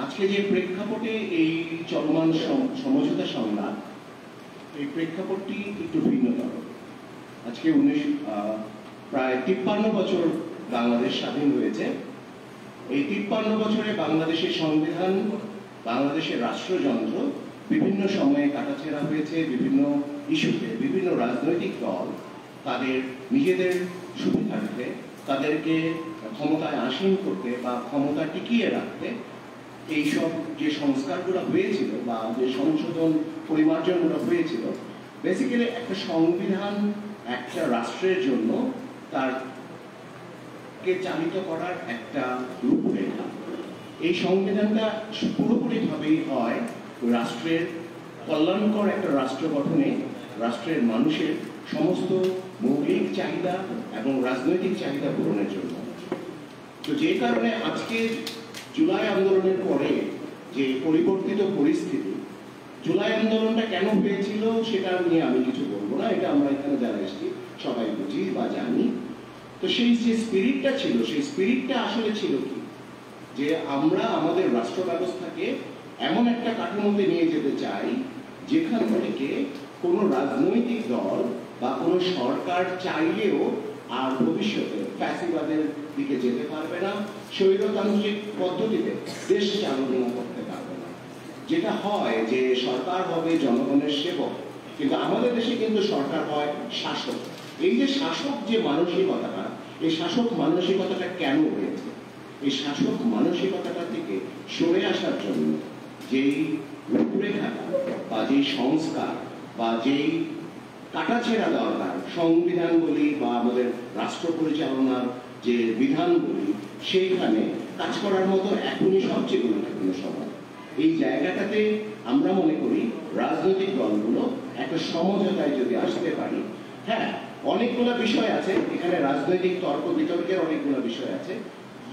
আজকে যে প্রেক্ষাপটে এই চলমান সমঝোতা সংলাপ, এই প্রেক্ষাপটটি একটু ভিন্নতর। আজকে প্রায় 53 বছর বাংলাদেশ স্বাধীন হয়েছে। এই 53 বছরে বাংলাদেশের সংবিধান, বাংলাদেশের রাষ্ট্রযন্ত্র বিভিন্ন সময়ে কাটাছেঁড়া হয়েছে। বিভিন্ন ইস্যুতে বিভিন্ন রাজনৈতিক দল তাদের নিজেদের সুবিধার্থে, তাদেরকে ক্ষমতায় আসীন করতে বা ক্ষমতা টিকিয়ে রাখতে এইসব যে সংস্কারগুলো হয়েছিল বা যে সংশোধন পরিমার্জনগুলো হয়েছিল, বেসিক্যালি একটা সংবিধান একটা রাষ্ট্রের জন্য তারকে চালিত করার একটা রূপরেখা। এই সংবিধানটা পুরোপুরিভাবেই হয় রাষ্ট্রের কল্যাণকর একটা রাষ্ট্র গঠনে, রাষ্ট্রের মানুষের সমস্ত মৌলিক চাহিদা এবং রাজনৈতিক চাহিদা পূরণের জন্য। তো যে কারণে আজকে জুলাই আন্দোলনের পরে যে পরিবর্তিত পরিস্থিতি, জুলাই আন্দোলনটা কেন হয়েছিল সেটা নিয়ে আমি কিছু বলবো না, এটা আমরা এখানে যারা এসেছি সবাই বুঝি বা জানি। তো সেই যে স্পিরিটটা ছিল, সেই স্পিরিটটা আসলে ছিল কি, যে আমরা আমাদের রাষ্ট্র ব্যবস্থাকে এমন একটা কাঠামোতে নিয়ে যেতে চাই যেখান থেকে কোনো রাজনৈতিক দল বা কোনো সরকার চাইলেও আর ভবিষ্যতে ফ্যাসিবাদের দিকে যেতে পারবে না, স্বৈরতান্ত্রিক পদ্ধতিতে দেশ চালনা করতে পারবে না। যেটা হয় যে সরকার হবে জনগণের সেবক, কিন্তু আমাদের দেশে কিন্তু সরকার হয় শাসক। এই যে শাসক যে মানসিকতাটা, এই শাসক মানসিকতাটা কেন হয়েছে? এই শাসক মানসিকতাটা থেকে সরে আসার জন্য যেই রূপরেখাটা বা যেই সংস্কার বা যেই কাটাছেঁড়া দরকার, সংবিধান বলি বা আমাদের রাষ্ট্র পরিচালনার যে বিধান বলি, সেইখানে কাজ করার মতো এখনই সবচেয়ে গুরুত্বপূর্ণ সময়। এই জায়গাটাতে আমরা মনে করি রাজনৈতিক দলগুলো একটা সমঝোতায় যদি আসতে পারি, হ্যাঁ অনেকগুলো বিষয় আছে এখানে, রাজনৈতিক তর্ক বিতর্কের অনেকগুলো বিষয় আছে।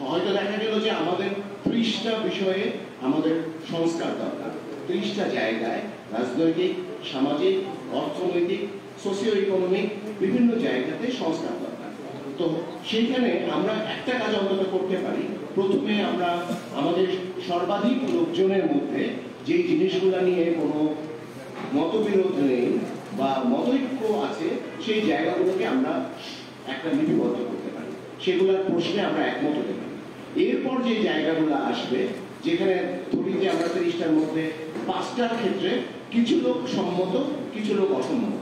হয়তো দেখা গেল যে আমাদের 30টা বিষয়ে আমাদের সংস্কার দরকার, 30টা জায়গায় রাজনৈতিক, সামাজিক, অর্থনৈতিক, সোশিও ইকোনমিক বিভিন্ন জায়গাতে সংস্কার দরকার। তো সেইখানে আমরা একটা কাজ অন্তত করতে পারি। প্রথমে আমরা আমাদের সর্বাধিক লোকজনের মধ্যে যে জিনিসগুলো নিয়ে কোনো মতবিরোধ নেই বা মতৈক্য আছে, সেই জায়গাগুলোকে আমরা একটা লিপিবদ্ধ করতে পারি, সেগুলোর প্রশ্নে আমরা একমত হতে পারি। এরপর যে জায়গাগুলো আসবে, যেখানে ধরি যে আমরা 30টার মধ্যে 5টার ক্ষেত্রে কিছু লোক সম্মত, কিছু লোক অসম্মত,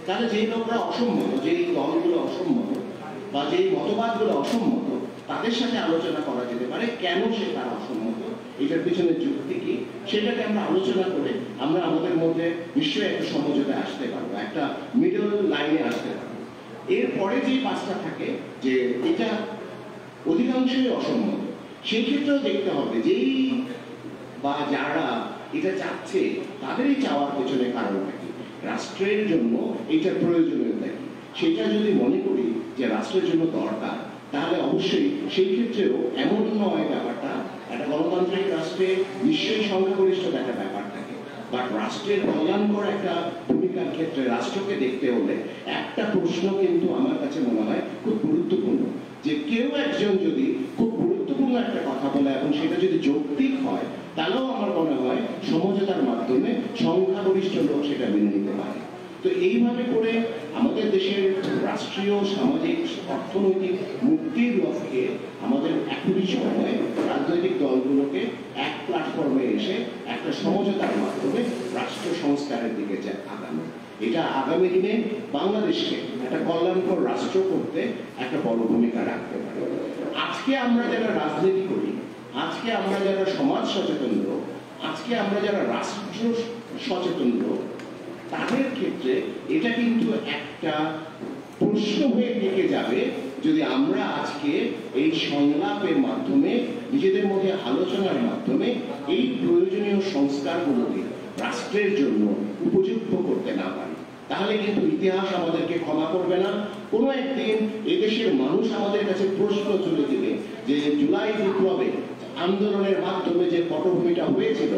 তাহলে যেই লোকরা অসম্মত, যেই দলগুলো অসম্মত বা যেই মতবাদগুলো অসম্মত, তাদের সাথে আলোচনা করা যেতে পারে কেন সে তারা অসম্মত, এটার পিছনে যুক্তি কি, সেটাকে আমরা আলোচনা করে আমরা আমাদের মধ্যে নিশ্চয়ই একটা সমঝোতায় আসতে পারবো, একটা মিডল লাইনে আসতে পারবো। এরপরে যে 5টা থাকে যে এটা অধিকাংশই অসম্মত, সেই ক্ষেত্রেও দেখতে হবে যেই বা যারা এটা চাচ্ছে তাদের এই চাওয়ার পেছনে কারণটা কি, রাষ্ট্রের জন্য এটার প্রয়োজনীয়তা কি। সেটা যদি মনে করি যে রাষ্ট্রের জন্য দরকার, তাহলে অবশ্যই সেই ক্ষেত্রেও এমন নয় ব্যাপারটা, একটা গণতান্ত্রিক রাষ্ট্রে নিশ্চয়ই সংখ্যাগরিষ্ঠ একটা ব্যাপার থাকে, বাট রাষ্ট্রের কল্যাণকর একটা ভূমিকার ক্ষেত্রে রাষ্ট্রকে দেখতে হলে একটা প্রশ্ন কিন্তু আমার কাছে মনে হয় খুব গুরুত্বপূর্ণ, যে কেউ একজন যদি খুব গুরুত্বপূর্ণ একটা কথা বলে এবং সেটা যদি যৌক্তিক হয়, তাহলেও আমার মনে হয় সমঝোতার মাধ্যমে সংখ্যাগরিষ্ঠ লোক সেটা মেনে নিতে পারে। তো এইভাবে করে আমাদের দেশের রাষ্ট্রীয়, সামাজিক, অর্থনৈতিক মুক্তির লক্ষ্যে আমাদের এখনই সময় রাজনৈতিক দলগুলোকে এক প্ল্যাটফর্মে এসে একটা সমঝোতার মাধ্যমে রাষ্ট্র সংস্কারের দিকে আগানো। এটা আগামী দিনে বাংলাদেশকে একটা কল্যাণকর রাষ্ট্র করতে একটা বড় ভূমিকা রাখতে পারে। আজকে আমরা যারা রাজনীতি করি, আজকে আমরা যারা সমাজ সচেতন লোক, আজকে আমরা যারা রাষ্ট্র সচেতন লোক, তাদের ক্ষেত্রে এটা কিন্তু একটা প্রশ্ন হয়ে থেকে যাবে যদি আমরা আজকে এই সংলাপের মাধ্যমে, নিজেদের মধ্যে আলোচনার মাধ্যমে এই প্রয়োজনীয় সংস্কারগুলোকে রাষ্ট্রের জন্য উপযুক্ত করতে না পারি। তাহলে কিন্তু ইতিহাস আমাদেরকে ক্ষমা করবে না। কোনো একদিন এদেশের মানুষ আমাদের কাছে প্রশ্ন তুলে দিবে যে জুলাই বিপ্লবে আন্দোলনের মাধ্যমে যে পটভূমিটা হয়েছিল,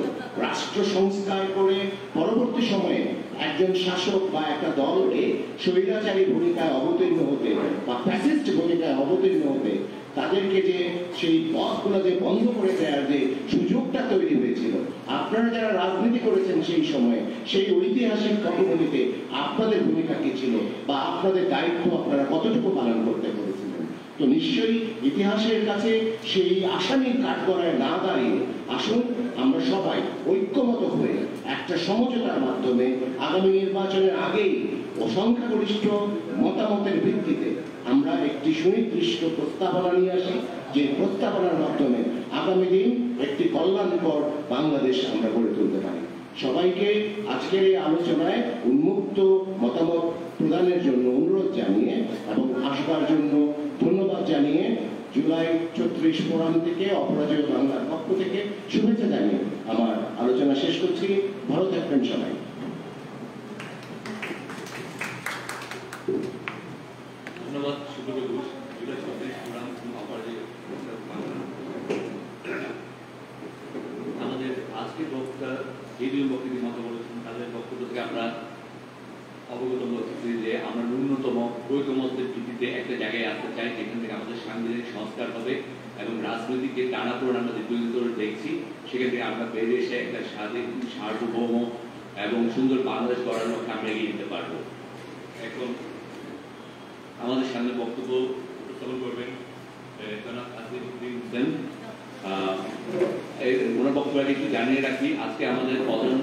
রাষ্ট্র সংস্কার করে পরবর্তী সময়ে একজন শাসক বা একটা দলকে স্বৈরাচারী ভূমিকায় অবতীর্ণ হতে বা ফ্যাসিস্ট ভূমিকায় অবতীর্ণ হতে, তাদেরকে যে সেই পথগুলো যে বন্ধ করে দেওয়ার যে সুযোগটা তৈরি আপনারা যারা রাজনীতি করেছেন সেই সময়ে, সেই ঐতিহাসিক পটভূমিতে আপনাদের ভূমিকা কি ছিল বা আপনাদের দায়িত্ব আপনারা কতটুকু পালন করতে পেরেছিলেন? তো নিশ্চয়ই ইতিহাসের কাছে সেই আসামির কাঠগড়ায় না দাঁড়িয়ে আসুন আমরা সবাই ঐক্যমত হয়ে একটা সমঝোতার মাধ্যমে আগামী নির্বাচনের আগেই ও সংখ্যাগরিষ্ঠ মতামতের ভিত্তিতে আমরা একটি সুনির্দিষ্ট প্রস্তাবনা নিয়ে আসি, যে প্রস্তাবনার মাধ্যমে আগামী দিন একটি কল্যাণকর বাংলাদেশ আমরা গড়ে তুলতে পারি। সবাইকে আজকের এই আলোচনায় উন্মুক্ত মতামত প্রদানের জন্য অনুরোধ জানিয়ে এবং আসবার জন্য ধন্যবাদ জানিয়ে জুলাই ৩৬ ফোরাম থেকে অপরাজেয় বাংলার পক্ষ থেকে শুভেচ্ছা জানিয়ে আমার আলোচনা শেষ করছি। ভালো থাকবেন সবাই। ধন্যবাদ সুব্রত ঘোষ। জুলাই ৩৬ ফোরাম অপরাজেয় আমাদের আজকের বক্তা যে দুই বক্তব্য মতো বলেছেন তাদের বক্তব্য থেকে আমরা অবগত হচ্ছি যে আমরা ন্যূনতম ঐকমত্যের ভিত্তিতে একটা জায়গায় আসতে চাই যেখান থেকে আমাদের সাংবিধানিক সংস্কার হবে এবং রাজনৈতিক যে টানাপোড়েন আমরা দীর্ঘদিন ধরে দেখছি সেখান থেকে আমরা বেরিয়ে এসে একটা স্বাধীন সার্বভৌম এবং সুন্দর বাংলাদেশ গড়ার লক্ষ্যে আমরা এগিয়ে নিতে পারবো। এখন আমাদের সামনে বক্তব্য উপস্থাপন করবেন জনাব আসিফউদ্দিন হোসেন। ওনার বক্তব্য একটু জানিয়ে রাখি, আজকে আমাদের প্রধান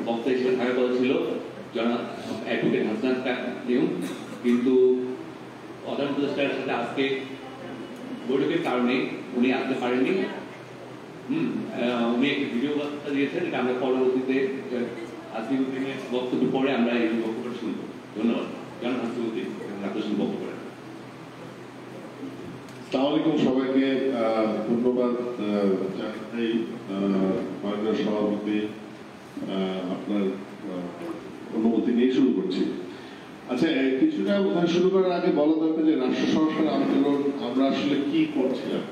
বক্তা হিসেবে থাকার কথা ছিল জনাব অ্যাডভোকেট হাসনাত তাইয়ুব, কিন্তু প্রধান উপদেষ্টার সাথে আজকে বৈঠকের কারণে উনি আসতে পারেননি। উনি একটি ভিডিও বার্তা দিয়েছেন, এটা আমরা পরবর্তীতে আসিফউদ্দিনের বক্তব্য পরে আমরা এই বক্তব্যটা শুনব। ধন্যবাদ। জনাব আসিফউদ্দিন আপনার বক্তব্য করেন। আসসালামু আলাইকুম সবাইকে। ধন্যবাদ জানাই মাননীয় সভাপতি, আপনার অনুমতি নিয়ে শুরু করছি। আচ্ছা, কিছুটা শুরু করার আগে বলা দরকার যে রাষ্ট্র সংস্কার আন্দোলন আমরা আসলে কি করছিলাম।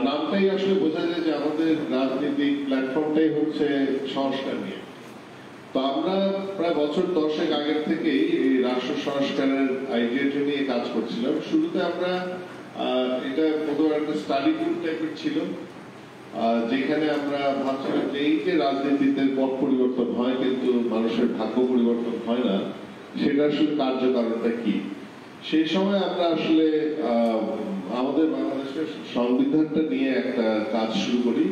নামটাই আসলে বোঝা যায় যে আমাদের রাজনৈতিক প্ল্যাটফর্মটাই হচ্ছে সংস্কার নিয়ে। তো আমরা প্রায় বছর 10 আগের থেকেই এই রাষ্ট্র সংস্কারের আইডিয়াটা নিয়ে কাজ করছিলাম। শুরুতে আমরা এটা প্রথমে একটা স্টাডি গ্রুপ টাইপের ছিল, যেখানে আমরা ভাবছিলাম যে এই যে রাজনীতিতে পট পরিবর্তন হয় কিন্তু মানুষের ভাগ্য পরিবর্তন হয় না, সেটা আসলে কার্যকারণটা কি। সেই সময় আমরা আসলে আমাদের বাংলাদেশের সংবিধানটা নিয়ে একটা কাজ শুরু করি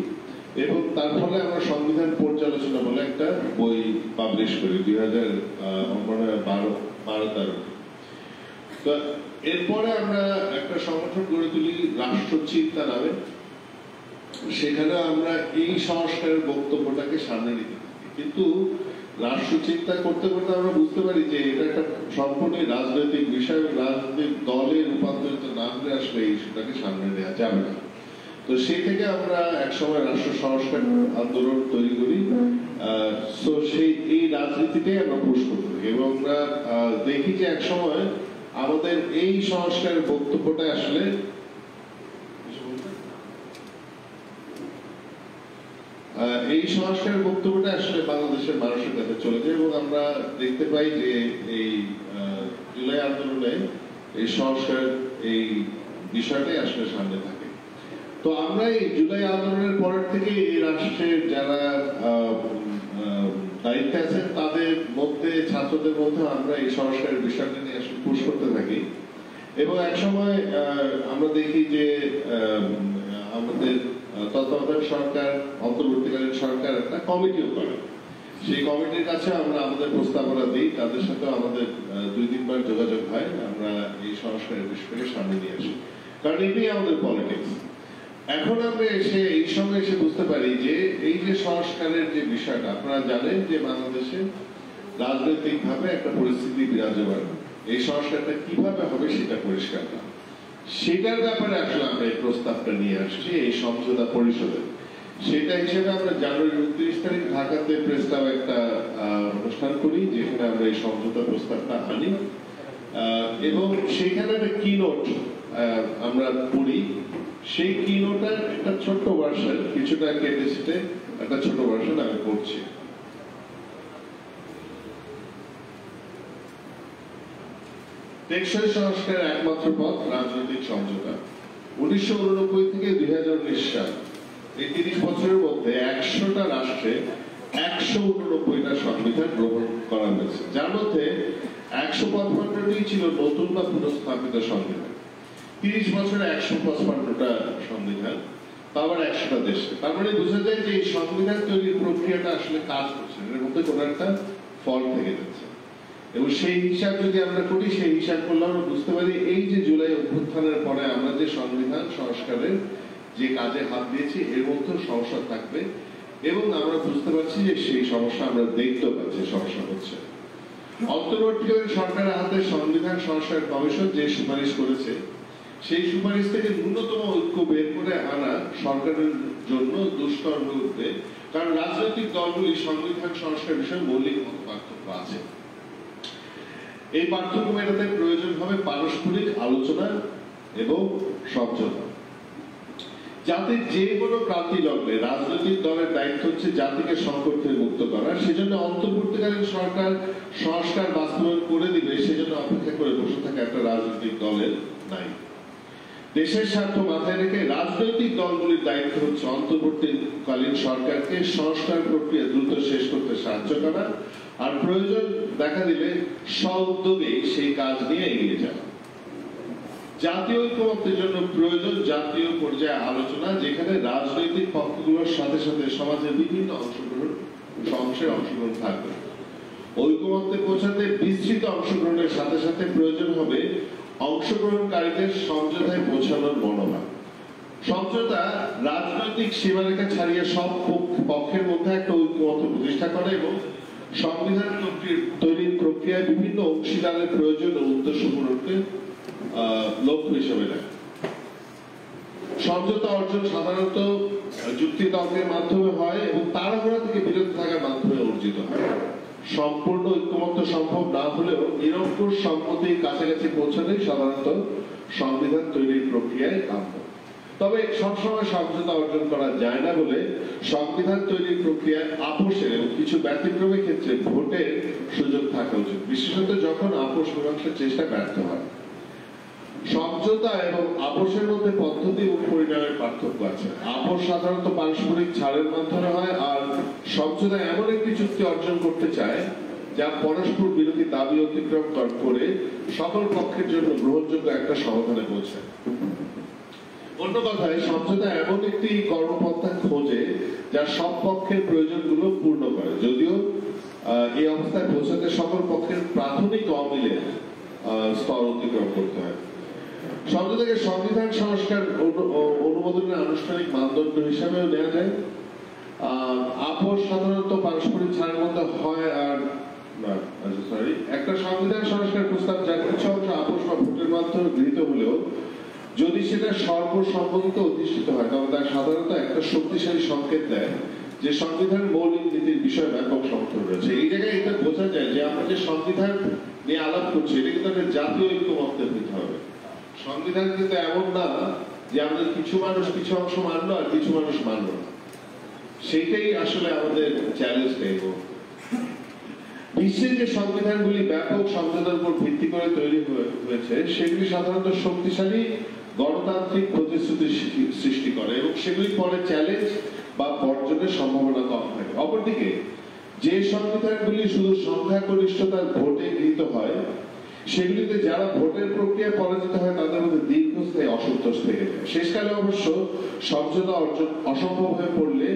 এবং তার ফলে আমরা সংবিধান পর্যালোচনা বলে একটা বই পাবলিশ করি 2012-13। তো এরপরে আমরা একটা সংগঠন গড়ে তুলি রাষ্ট্রচিন্তা নামে। সেখানে আমরা এই সংস্কারের বক্তব্যটাকে সামনে নিতে থাকি, কিন্তু রাষ্ট্রচিন্তা করতে করতে আমরা বুঝতে পারি যে এটা একটা সম্পূর্ণ রাজনৈতিক বিষয়, রাজনৈতিক দলে রূপান্তরিত না হলে আসলে এই ইস্যুটাকে সামনে নেওয়া যাবে না। তো সেই থেকে আমরা একসময় রাষ্ট্র সংস্কার আন্দোলন তৈরি করি। এই রাজনীতিটাই আমরা পুশ করতে থাকি এবং আমরা দেখি যে একসময় আমাদের এই সংস্কারের বক্তব্যটা আসলে বাংলাদেশের মানুষের কাছে চলে যায় এবং আমরা দেখতে পাই যে এই জুলাই আন্দোলনে এই সংস্কার এই বিষয়টাই আসলে সামনে থাকে। তো আমরা এই জুলাই আন্দোলনের পরের থেকে এই রাষ্ট্রের যারা দায়িত্বে আছেন তাদের মধ্যে, ছাত্রদের মধ্যে আমরা এই সংস্কারের বিষয়টা নিয়ে আসলে পুশ করতে থাকি এবং একসময় আমরা দেখি যে আমাদের তত্ত্বাবধায়ক সরকার, অন্তর্বর্তীকালীন সরকার একটা কমিটিও করে। সেই কমিটির কাছে আমরা আমাদের প্রস্তাবনা দিই, তাদের সাথে আমাদের 2-3 বার যোগাযোগ হয়, আমরা এই সংস্কারের বিষয়টাকে সামনে নিয়ে আসি, কারণ এটাই আমাদের পলিটিক্স। এখন আমরা এই সময় এসে বুঝতে পারি যে এই যে সংস্কারের যে বিষয়টা, আপনারা জানেন যে বাংলাদেশে রাজনৈতিক ভাবে একটা পরিস্থিতি বিরাজমান, এই সংস্কারটা কিভাবে হবে সেটা পরিষ্কার না। সেটার ব্যাপারে আসলে আমরা এই প্রস্তাবটা নিয়ে আসছি এই সমঝোতা পরিষদে। সেটা হিসেবে আমরা জানুয়ারি 29 তারিখ ঢাকাতে প্রেস ক্লাবে একটা অনুষ্ঠান করি, যেখানে আমরা এই সমঝোতা প্রস্তাবটা আনি এবং সেখানে একটা কিনোট আমরা পড়ি। সেই কিনোটার একটা ছোট্ট ভার্সন, কিছুটা কেটে সেটে একটা ছোট ভার্সন আমি পড়ছি। টেকসই সংস্কারের একমাত্র পথ রাজনৈতিক সমঝোতা। 1989 থেকে 2019 সাল, এই 30 বছরের মধ্যে 100টা রাষ্ট্র মাসে 189টা সংবিধান গ্রহণ করা হয়েছে, যার মধ্যে 155টি ছিল নতুন বা পুনঃস্থাপিত সংবিধান। 30 বছরে 155টা সংবিধান, আবার 100টা দেশে। তার মানে বোঝা যায় যে এই সংবিধান তৈরির প্রক্রিয়াটা আসলে কাজ করছে, এর মধ্যে কোনো একটা ফল থেকে যাচ্ছে। এবং সেই হিসাব যদি আমরা করি, সেই হিসাব করলে আমরা বুঝতে পারি এই যে জুলাই অভ্যুত্থানের পরে আমরা যে সংবিধান সংস্কারের যে কাজে হাত দিয়েছি এর মধ্যে সমস্যা থাকবে, এবং আমরা বুঝতে পারছি যে সেই সমস্যা আমরা দেখতে পাচ্ছি সমস্যা হচ্ছে। অন্তর্বর্তীকালীন সরকারের হাতে সংবিধান সংস্কার কমিশন যে সুপারিশ করেছে, সেই সুপারিশ থেকে ন্যূনতম ঐক্য বের করে আনা সরকারের জন্য দুষ্কর হয়ে উঠবে, কারণ রাজনৈতিক দলগুলি সংবিধান সংস্কার বিষয়ে মৌলিক মত পার্থক্য আছে। এই পার্থক্য মেটাতে প্রয়োজন হবে পারস্পরিক আলোচনা এবং সমঝোতা। যাতে যে কোনো ক্রান্তি লগ্নে রাজনৈতিক দলের দায়িত্ব হচ্ছে জাতিকে সংকট থেকে মুক্ত করা, সেজন্য অন্তর্বর্তীকালীন সরকার সংস্কার বাস্তবায়ন করে দিবে, সেজন্য অপেক্ষা করে বসে থাকা একটা রাজনৈতিক দলের নাই। দেশের স্বার্থ মাথায় রেখে রাজনৈতিক দলগুলির দায়িত্ব হচ্ছে অন্তর্বর্তীকালীন সরকারকে সংস্কার প্রক্রিয়া দ্রুত শেষ করতে সাহায্য করা, আর প্রয়োজন দেখা দিলে সউদ্যোগে সেই কাজ নিয়ে এগিয়ে যাওয়া। জাতীয় ঐক্যমত্যের জন্য প্রয়োজন জাতীয় পর্যায়ে আলোচনা, যেখানে রাজনৈতিক পক্ষগুলোর সাথে সাথে সমাজের বিভিন্ন অংশের অংশগ্রহণ থাকবে। ঐক্যমত্যে পৌঁছাতে বিস্তৃত অংশগ্রহণের সাথে সাথে প্রয়োজন হবে অংশগ্রহণকারীদের সমঝোতায় পৌঁছানোর মনোভাব। সমঝোতা রাজনৈতিক সীমারেখা ছাড়িয়ে সব পক্ষের মধ্যে একটা ঐক্যমত্য প্রতিষ্ঠা করে এবং সংবিধান তৈরির প্রক্রিয়ায় বিভিন্ন অংশীদারের প্রয়োজন ও উদ্দেশ্য পূরণকে লক্ষ্য হিসেবে নেয়। সমঝোতা অর্জন সাধারণত যুক্তিতর্কের মাধ্যমে হয় এবং তাড়াহুড়া থেকে বিরত থাকার মাধ্যমে অর্জিত হয়। সম্পূর্ণ ঐক্যমত্য সম্ভব না হলেও নিরঙ্কুশ সম্মতির কাছাকাছি পৌঁছানোই সাধারণত সংবিধান তৈরির প্রক্রিয়ায় কাম্য। তবে সবসময় সমঝোতা অর্জন করা যায় না বলে সংবিধান তৈরির প্রক্রিয়ায় আপোষের এবং কিছু ব্যতিক্রমের ক্ষেত্রে ভোটের সুযোগ থাকা উচিত, বিশেষত যখন আপোষ মীমাংসার চেষ্টা ব্যর্থ হয়। সমঝোতা এবং আপোষের মধ্যে পদ্ধতি ও পরিণামের পার্থক্য আছে। আপোষ সাধারণত পারস্পরিক ছাড়ের মাধ্যমে হয়, আর সমঝোতা এমন একটি চুক্তি অর্জন করতে চায় যা পরস্পর বিরোধী দাবি অতিক্রম করে সকল পক্ষের জন্য গ্রহণযোগ্য একটা সমাধানে পৌঁছায়। অন্য কথায় সমঝোতা এমন একটি কর্মপন্থা খোঁজে যা সব পক্ষের প্রয়োজনগুলো পূর্ণ করে, যদিও এই অবস্থায় পৌঁছাতে সকল পক্ষের প্রাথমিক অমিলের স্তর অতিক্রম করতে হয়। সমঝোতাকে সংবিধান সংস্কার অনুমোদনের আনুষ্ঠানিক মানদণ্ড হিসাবেও নেওয়া যায়। আপোষ সাধারণত পারস্পরিক ছাড়ের মধ্যে হয়, আর একটা সংবিধান সংস্কার প্রস্তাব যার কিছু অংশ আপোষ বা ভোটের মাধ্যমে গৃহীত হলেও যদি সেটা সর্বসম্মতিতে অধিষ্ঠিত হয়, তবে তা সাধারণত একটা শক্তিশালী সংকেত দেয় যে সংবিধান মৌলিক নীতির বিষয়ে ব্যাপক সমর্থন রয়েছে। এই জায়গায় এটা বোঝা যায় যে আমরা যে সংবিধান নিয়ে আলাপ করছি, এটা কিন্তু একটা জাতীয় ঐক্যমত্যের দিতে হবে। সংবিধান কিন্তু এমন না যে আমাদের কিছু মানুষ কিছু অংশ মানলো আর কিছু মানুষ মানলো না, সেইটাই আসলে আমাদের চ্যালেঞ্জ নেই। বিশ্বের যে সংবিধানগুলি ব্যাপক সমঝোতার উপর ভিত্তি করে তৈরি হয়েছে, সেগুলি সাধারণত শক্তিশালী গণতান্ত্রিক প্রতিশ্রুতি সৃষ্টি করে এবং সেগুলি পরে চ্যালেঞ্জ বা বর্জনের সম্ভাবনা কম থাকে। অপরদিকে যে সংবিধানগুলি শুধু সংখ্যাগরিষ্ঠতার ভোটে গৃহীত হয়, সেগুলিতে যারা ভোটের প্রক্রিয়ায় পরাজিত হয় তাদের মধ্যে দীর্ঘস্থায়ী অসন্তোষ থেকে যায়। শেষকালে অবশ্য সমঝোতা অর্জন অসম্ভব হয়ে পড়লে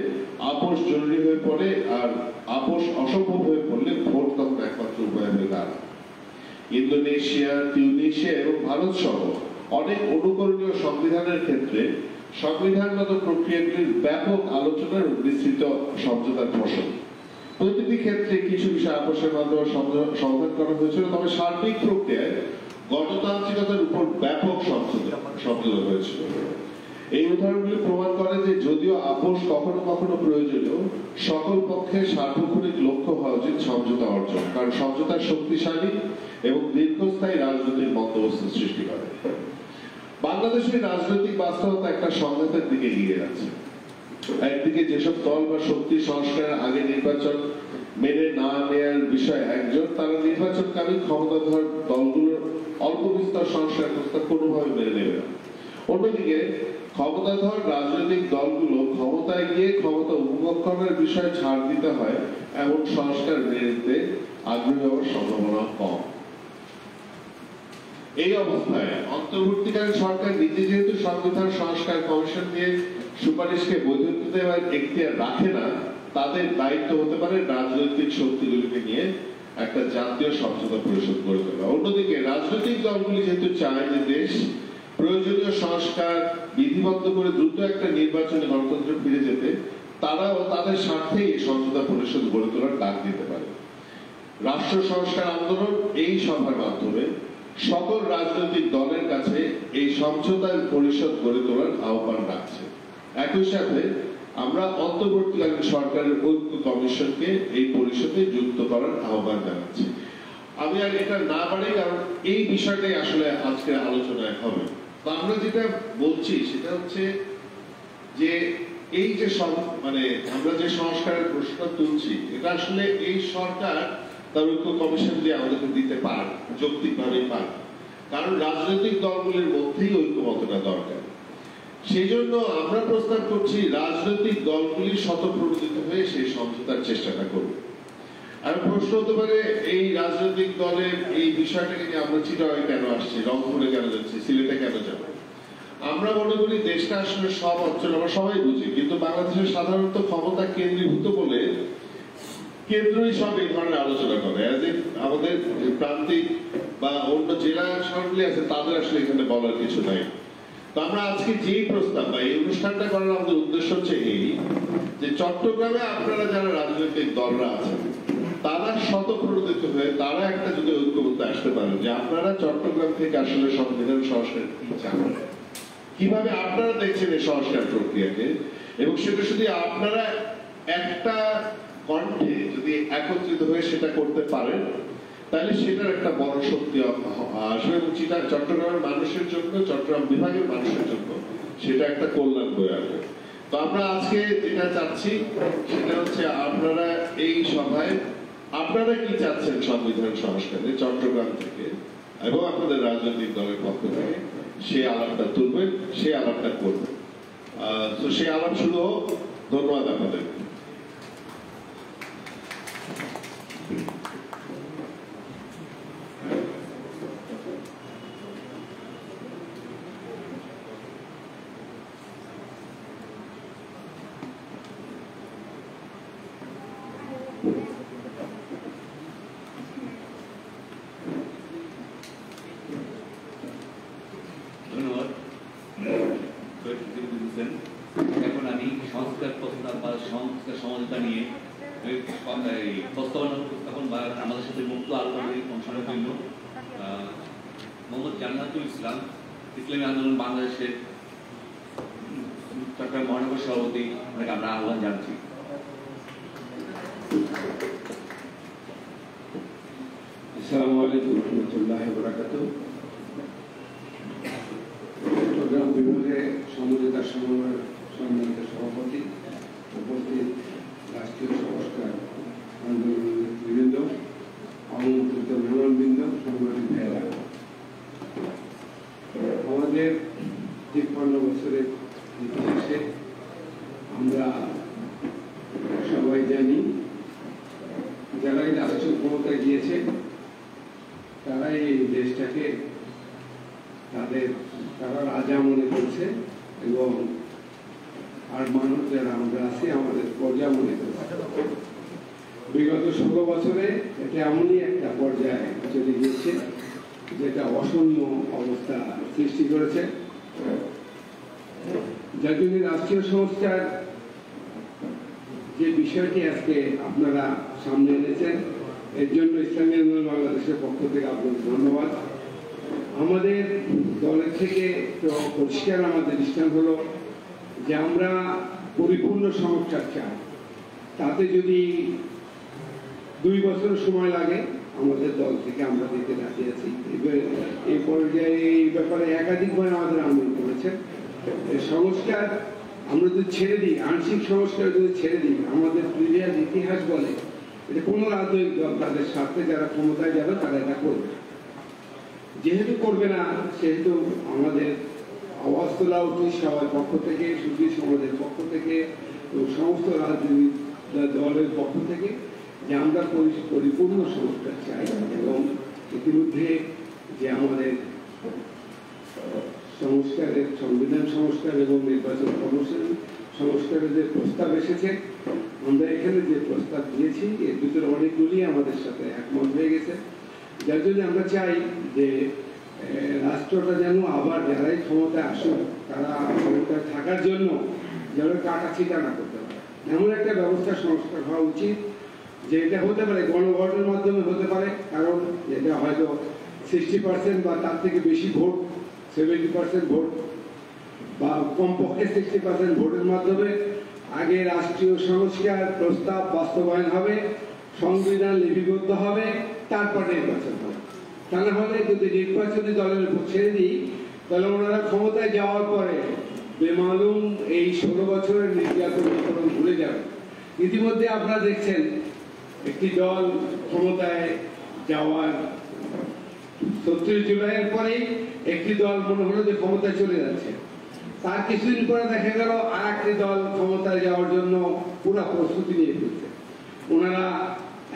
আপোষ জরুরি হয়ে পড়ে, আর আপোষ অসম্ভব হয়ে পড়লে ভোট তখন একমাত্র উপায় হয়ে দাঁড়ায়। ইন্দোনেশিয়া, তিউনিসিয়া এবং ভারত সহ অনেক অনুকরণীয় সংবিধানের ক্ষেত্রে সংবিধানগত প্রক্রিয়াগুলির ব্যাপক আলোচনার বিস্তৃত সমঝোতার ফসল। প্রতিটি ক্ষেত্রে কিছু বিষয় আপোষের মাধ্যমে সমাধান করা হয়েছিল, তবে সার্বিক প্রক্রিয়ায় গণতান্ত্রিকতার উপর ব্যাপক সমঝোতা হয়েছিল। এই উদাহরণগুলি প্রমাণ করে যে যদিও আপোষ কখনো কখনো প্রয়োজনীয়, সকল পক্ষের সার্বক্ষণিক লক্ষ্য হওয়া উচিত সমঝোতা অর্জন, কারণ সমঝোতা শক্তিশালী এবং দীর্ঘস্থায়ী রাজনৈতিক বন্দোবস্ত সৃষ্টি করে। বাংলাদেশের রাজনৈতিক বাস্তবতা একটা সংঘাতের দিকে এগিয়ে যাচ্ছে। একদিকে যেসব দল বা শক্তি সংস্কারের আগে নির্বাচন মেনে না নেয়ার বিষয়ে একজন, তারা নির্বাচনকারী ক্ষমতাধর দলগুলোর অল্প বিস্তর সংস্কার প্রস্তাব কোনোভাবে মেনে নেবে না। অন্যদিকে ক্ষমতাধর রাজনৈতিক দলগুলো ক্ষমতায় গিয়ে ক্ষমতা উপভোগ করার বিষয়ে ছাড় দিতে হয় এমন সংস্কার মেনে নিতে আগ্রহী হওয়ার সম্ভাবনা কম। এই অবস্থায় অন্তর্বর্তীকালীন সরকার নিজে যেহেতু সংবিধান সংস্কার কমিশন দিয়ে সুপারিশকে বৈধতা দেওয়ার এখতিয়ার রাখে না, তাদের দায়িত্ব হতে পারে রাজনৈতিক শক্তিগুলিকে নিয়ে একটা জাতীয় সমঝোতা পরিষদ গড়ে তোলা। অন্যদিকে রাজনৈতিক দলগুলি যেহেতু চায় যে দেশ প্রয়োজনীয় সংস্কার বিধিবদ্ধ করে দ্রুত একটা নির্বাচনী গণতন্ত্রে ফিরে যেতে, তারাও তাদের স্বার্থে এই সমঝোতা পরিষদ গড়ে তোলার ডাক দিতে পারে। রাষ্ট্র সংস্কার আন্দোলন এই সভার মাধ্যমে সকল রাজনৈতিক দলের কাছে এই সমঝোতা পরিষদ গড়ে তোলার আহ্বান রাখছে। একই সাথে আমরা অন্তর্বর্তীকালীন সরকারের ঐক্য কমিশনকে এই পরিষদে যুক্ত করার আহ্বান জানাচ্ছি। আমি আর এটা না পারি, কারণ এই বিষয়টাই আসলে আজকে আলোচনায় হবে। তো আমরা যেটা বলছি সেটা হচ্ছে যে এই যে আমরা যে সংস্কারের প্রশ্ন তুলছি, এটা আসলে এই সরকার তার ঐক্য কমিশন দিয়ে আমাদেরকে দিতে পারে, যৌক্তিকভাবে পারে, কারণ রাজনৈতিক দলগুলির মধ্যেই ঐক্যমতটা দরকার। সেই জন্য আমরা প্রস্তাব করছি রাজনৈতিক দলগুলি স্বতঃপ্রণোদিত হয়ে সেই সমঝোতার চেষ্টাটা করবে। আর প্রশ্ন হতে পারে এই রাজনৈতিক দলের এই বিষয়টাকে নিয়ে আমরা চিটাগাং কেন আসছি, রংপুরে কেন যাচ্ছি, সিলেটে কেন যাব? আমরা মনে করি দেশটা আসলে সব অঞ্চল আমরা সবাই বুঝি, কিন্তু বাংলাদেশের সাধারণত ক্ষমতা কেন্দ্রীভূত বলে কেন্দ্রই সব এই ধরনের আলোচনা করে। আমাদের প্রান্তিক বা অন্য জেলা শহরগুলি আছে, তাদের আসলে এখানে বলার কিছু নাই। তো আমরা আজকে যেই প্রস্তাব বা এই অনুষ্ঠানটা করার আমাদের উদ্দেশ্য হচ্ছে এই যে চট্টগ্রামে আপনারা যারা রাজনৈতিক দলরা আছেন তারা স্বতঃপ্রণোদিত হয়ে তারা একটা যদি ঐক্যবদ্ধ আসতে পারেন যে আপনারা চট্টগ্রাম থেকে আসলে সংবিধান সংস্কার কি চান, কিভাবে আপনারা দেখছেন এই সংস্কার প্রক্রিয়াকে, এবং সেটা শুধু আপনারা একটা কণ্ঠে যদি একত্রিত হয়ে সেটা করতে পারেন, তাহলে সেটার একটা বড় শক্তি আসবে এবং চট্টগ্রামের মানুষের জন্য, চট্টগ্রাম বিভাগের মানুষের জন্য সেটা একটা কল্যাণ বয়ে আসবে। তো আমরা আজকে যেটা চাচ্ছি সেটা হচ্ছে আপনারা এই সভায় আপনারা কি চাচ্ছেন সংবিধান সংস্কারে চট্টগ্রাম থেকে এবং আপনাদের রাজনৈতিক দলের পক্ষ থেকে সেই আলাপটা তুলবেন, সেই আলাপটা করবেন। তো সেই আলাপ শুরু হোক। ধন্যবাদ আপনাদের। এখন আমি সংস্কার প্রস্তাব বা সংস্কার সমঝোতা নিয়ে প্রস্তাবনা উপস্থাপন বা আমাদের সাথে মুক্ত আলোচনায় অংশগ্রহণের জন্য মোহাম্মদ জান্নাতুল ইসলাম, ইসলামী আন্দোলন বাংলাদেশের চট্টগ্রাম মহানগর সভাপতি, আমরা আহ্বান জানাচ্ছি। আসসালামু আলাইকুম ওয়া রাহমাতুল্লাহি ওয়া বারাকাতুহু। চট্টগ্রাম বিভাগে সমঝোতা সমন্বয়ের সম্মানিত সভাপতি, উপস্থিত রাষ্ট্রীয় সংস্কার আন্দোলনের নেতৃবৃন্দ, আমন্ত্রিত মেহমানবৃন্দ, সম্মানিত ভাইয়েরা, আমাদের ৫৩ বছরের ইতিহাসে আমরা সবাই জানি যারা এই রাষ্ট্র ক্ষমতায় গিয়েছে তারাই এই দেশটাকে তারা রাজা মনে করছে এবং আর মানুষ যারা আমরা আছি আমাদের প্রজা মনে করছে। বিগত ১৬ বছরে এটা এমনই একটা পর্যায়ে চলে গিয়েছে যেটা অশূন্য অবস্থা সৃষ্টি করেছে, যার জন্য রাষ্ট্রীয় সংস্কার যে বিষয়টি আজকে আপনারা সামনে এনেছেন এর জন্য ইসলামী আন্দোলন বাংলাদেশের পক্ষ থেকে আপনাদের ধন্যবাদ। আমাদের দলের থেকে তো পরিষ্কার আমাদের দৃষ্টান্ত হলো যে আমরা পরিপূর্ণ সংস্কার চাই, তাতে যদি 2 বছর সময় লাগে আমাদের দল থেকে আমরা দিতে রাজি আছি। এই পর্যায়ে এই ব্যাপারে একাধিকবার আমাদের আন্দোলন করেছে। সংস্কার আমরা যদি ছেড়ে দিই, আংশিক সংস্কার যদি ছেড়ে দিই, আমাদের প্রিভিয়াস ইতিহাস বলে এটা কোনো রাজনৈতিক দল তাদের স্বার্থে যারা ক্ষমতায় যাবে তারা এটা করবে, যেহেতু করবে না সেহেতু আমাদের আওয়াজ তোলা উচিত সবার পক্ষ থেকে, সুধী সমাজের পক্ষ থেকে এবং সমস্ত রাজনৈতিক দলের পক্ষ থেকে, যে আমরা পরিপূর্ণ সংস্কার চাই। এবং ইতিমধ্যে যে আমাদের সংস্কারের সংবিধান সংস্কার এবং নির্বাচন কমিশন সংস্কারের যে প্রস্তাব এসেছে, আমরা এখানে যে প্রস্তাব দিয়েছি এর ভিতরে অনেকগুলি আমাদের সাথে একমত হয়ে গেছে, যার জন্য আমরা চাই যে রাষ্ট্রটা যেন আবার যারাই ক্ষমতায় আসুক তারা ক্ষমতায় থাকার জন্য যেন কাটাছিটা না করতে পারে, এমন একটা ব্যবস্থা সংস্কার হওয়া উচিত। যে এটা হতে পারে গণভোটের মাধ্যমে হতে পারে, কারণ এটা হয়তো 60% বা তার থেকে বেশি ভোট, 70% ভোট বা কমপক্ষে 60% ভোটের মাধ্যমে আগে রাষ্ট্রীয় সংস্কার প্রস্তাব বাস্তবায়ন হবে, সংবিধান লিপিবদ্ধ হবে, তারপর নির্বাচন হবে। তা না হলে যদি নির্বাচনী দলের উপর ছেড়ে দিই তাহলে ওনারা ক্ষমতায় যাওয়ার পরে বেমালুম এই 16 বছরের নির্যাতন ভুলে যাবে। ইতিমধ্যে আপনারা দেখছেন একটি দল ক্ষমতায় যাওয়ার 30 জুলাইয়ের পরেই একটি দল মনে হলো যে ক্ষমতায় চলে যাচ্ছে, তার কিছুদিন পরে দেখা গেল আর একটি দল ক্ষমতায় যাওয়ার জন্য পুরো প্রস্তুতি নিয়ে ফেলছে। ওনারা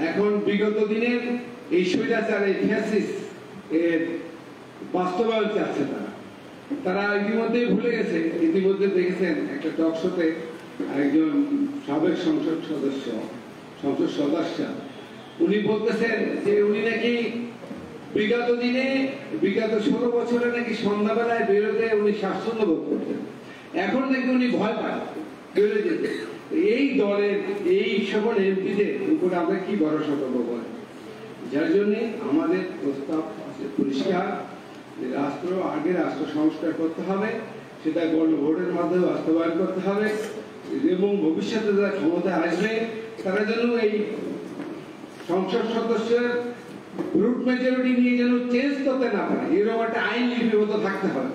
এখন বিগত দিনের এই স্বৈরাচার এই ফ্যাসিস এর বাস্তবায়ন চাচ্ছে। তারা ইতিমধ্যেই ভুলে গেছে, ইতিমধ্যে দেখেছেন একটা টক শোতে একজন সাবেক সংসদ সদস্য উনি বলতেছেন যে উনি নাকি বিগত দিনে বিগত 16 বছরে নাকি সন্ধ্যাবেলায় বেরোতে উনি স্বাচ্ছন্দ্য বোধ করতেন, এখন নাকি উনি ভয় পান বেরোতে যেতে। এই দলের এই সকল এমপিদের উপরে আমরা কি ভরসা করবো বলেন? যার জন্য আমাদের প্রস্তাব আছে পরিষ্কার, আগে রাষ্ট্র সংস্কার করতে হবে, সেটা গণভোটের মাধ্যমে বাস্তবায়ন করতে হবে এবং ভবিষ্যতে যারা ক্ষমতায় আসবে তারা যেন এই সংসদ সদস্যের রুট মেজরিটি নিয়ে যেন চেঞ্জ করতে না পারে, এরকম একটা আইন লিপিবদ্ধ থাকতে হবে।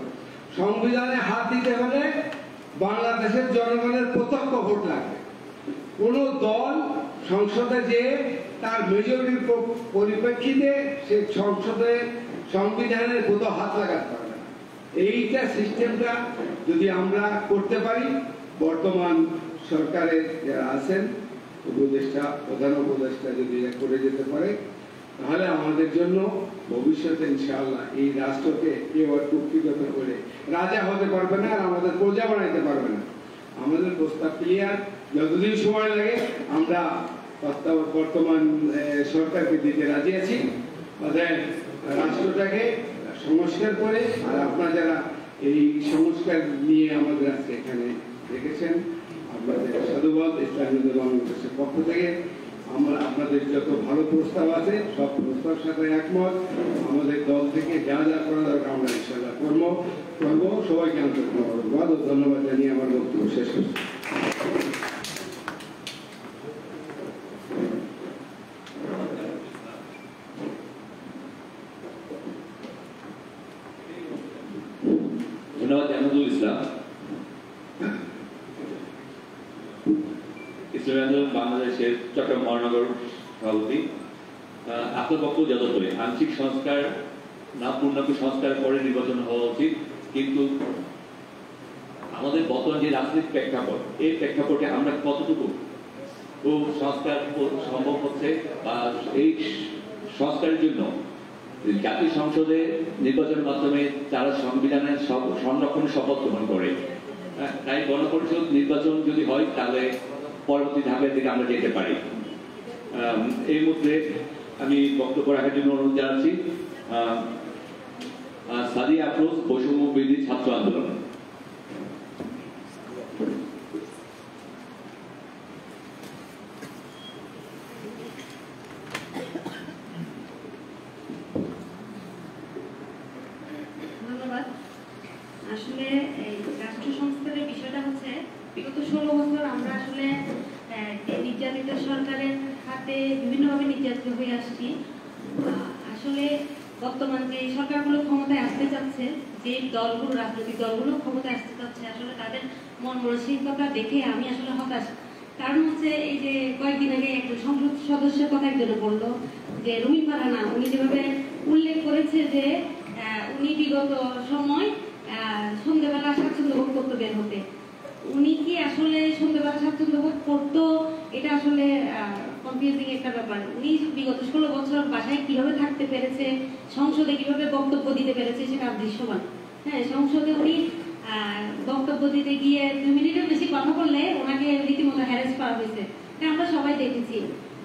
সংবিধানে হাত দিতে হলে বাংলাদেশের জনগণের প্রত্যক্ষ ভোট লাগবে। কোন দল সংসদে যে তার মেজরিটির পরিপ্রেক্ষিতে সে সংসদে সংবিধানের কোথাও হাত লাগাতে পারবে না। এইটা সিস্টেমটা যদি আমরা করতে পারি, বর্তমান সরকারের যারা আছেন উপদেষ্টা, প্রধান উপদেষ্টা যদি এটা করে যেতে পারে, তাহলে আমাদের জন্য ভবিষ্যতে ইনশাআল্লাহ এই রাষ্ট্রকে কেউ আর কুক্ষিগত করে রাজা হতে পারবে না আর আমাদের প্রজা বানাইতে পারবে না। আমাদের প্রস্তাব ক্লিয়ার, যতদিন সময় লাগে আমরা বর্তমান সরকারকে দিতে রাজি আছি। অতএব রাষ্ট্রটাকে সংস্কার করে, আর আপনারা যারা এই সংস্কার নিয়ে আমাদের আজকে এখানে দেখেছেন, আপনাদের সাধুবাদ। ইসলামী বাংলাদেশের পক্ষ থেকে আমরা আপনাদের যত ভালো প্রস্তাব আছে সব প্রস্তাবের সাথে একমত। আমাদের দল থেকে যা যা করা দরকার আমরা ইনশাআল্লাহ করবো। সবাইকে আন্তরিক ধন্যবাদ ও ধন্যবাদ জানিয়ে আমার বক্তব্য শেষ করছি। ধন্যবাদ জামাতুল ইসলাম। ইসলামী আন্দোলন বাংলাদেশের চট্টগ্রাম মহানগর সভাপতি, আপনার বক্তব্য যথার্থই আংশিক সংস্কার না পূর্ণাঙ্গ সংস্কার পরে নির্বাচন হওয়া উচিত, কিন্তু আমাদের বর্তমান যে রাজনৈতিক প্রেক্ষাপট, এই প্রেক্ষাপটে আমরা কতটুকু সংস্কার সম্ভব হচ্ছে বা এই সংস্কারের জন্য জাতীয় সংসদে নির্বাচনের মাধ্যমে তারা সংবিধানের সংরক্ষণের শপথ গ্রহণ করে, তাই গণপরিষদ নির্বাচন যদি হয় তাহলে পরবর্তী ধাপের দিকে আমরা যেতে পারি। এই মুহূর্তে আমি বক্তব্য রাখার জন্য অনুরোধ জানাচ্ছি সাদিয়া আফরোজ, বৈষম্য বিরোধী ছাত্র আন্দোলন। ধন্যবাদ। আসলে এই রাষ্ট্র সংস্কারের বিষয়টা হচ্ছে বিগত 16 বছর আমরা আসলে নির্যাতিত সরকারের হাতে বিভিন্নভাবে নির্যাতিত হয়ে আসছি। আসলে বর্তমান যে সরকারগুলো ক্ষমতায় আসতে চাচ্ছে, যে দলগুলো রাজনৈতিক দলগুলো ক্ষমতায় আসতে চাচ্ছে, আসলে তাদের মন মানসিকতা দেখে আমি আসলে হতাশ। কারণ হচ্ছে এই যে কয়েকদিন আগে একজন সংসদ সদস্যের কথা একজনে বললো যে রুমি ফারহানা, উনি যেভাবে উল্লেখ করেছে যে উনি বিগত সময় সন্ধ্যেবেলা স্বাচ্ছন্দ্য বোধ করতো বের হতে। উনি কি আসলে সন্ধ্যেবেলা স্বাচ্ছন্দ্য বোধ করতো, এটা আসলে কনফিউজিং একটা ব্যাপার। উনি বিগত 16 বছর বাসায় কিভাবে থাকতে পেরেছে, সংসদে কিভাবে বক্তব্য দিতে পেরেছে, সেটা দৃশ্যমান। হ্যাঁ, সংসদে উনি বক্তব্য দিতে গিয়ে 2 মিনিটের বেশি কথা বললে ওনাকে রীতিমতো হ্যারাস করা হয়েছে, এটা আমরা সবাই দেখেছি।